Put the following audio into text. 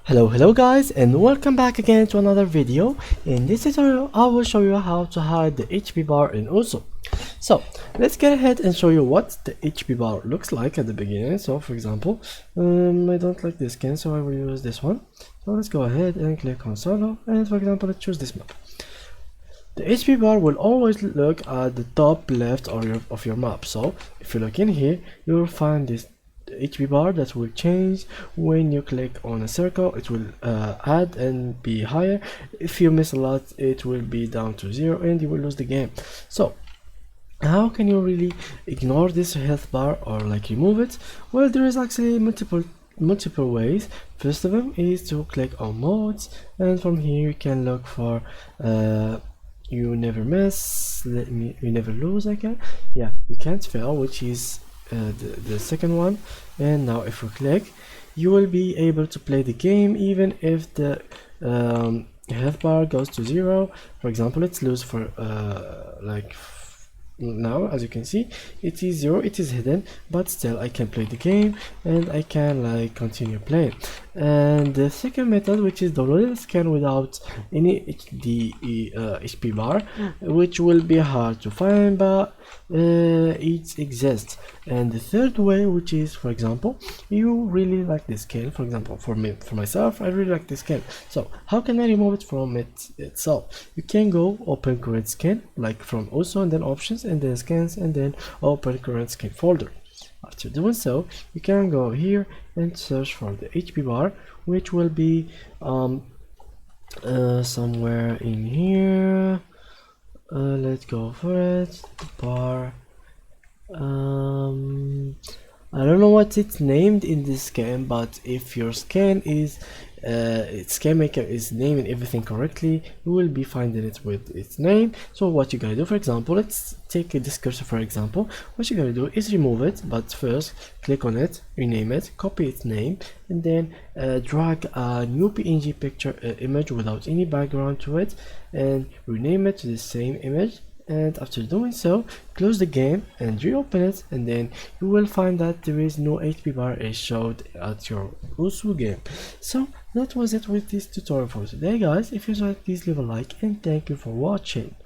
Hello guys, and welcome back again to another video. In this tutorial I will show you how to hide the HP bar in Usu. So let's get ahead and show you what the HP bar looks like at the beginning. So for example, I don't like this skin, so I will use this one. So let's go ahead and click on solo, and for example let's choose this map. The HP bar will always look at the top left of your map. So if you look in here, you will find this HP bar that will change when you click on a circle. It will add and be higher. If you miss a lot, it will be down to 0 and you will lose the game. So how can you really ignore this health bar or like remove it? Well, there is actually multiple ways. First of them is to click on modes, and from here you can look for you never miss, you never lose. You can't fail, which is the second one. And now if we click, you will be able to play the game even if the health bar goes to 0. For example, let's lose for now, as you can see, it is 0, it is hidden, but still I can play the game and I can like continue playing. And the second method, which is downloading the skin without any HP bar, which will be hard to find, but it exists. And the third way, which is, for example, you really like this skin. For example, for myself, I really like this skin. So how can I remove it from itself? You can go open current skin, like from also, and then options, and then skins, and then open current skin folder. After doing so, you can go here and search for the HP bar, which will be somewhere in here. Let's go for it. Bar. I don't know what it's named in this game, but if your skin is skin maker is naming everything correctly, you will be finding it with its name. So what you gotta do, for example, let's take this cursor for example. What you gotta do is remove it, but first click on it, rename it, copy its name, and then drag a new PNG picture image without any background to it, and rename it to the same image. And after doing so, close the game and reopen it, and then you will find that there is no HP bar is showed at your Usu game. So that was it with this tutorial for today, guys. If you liked, please leave a like, and thank you for watching.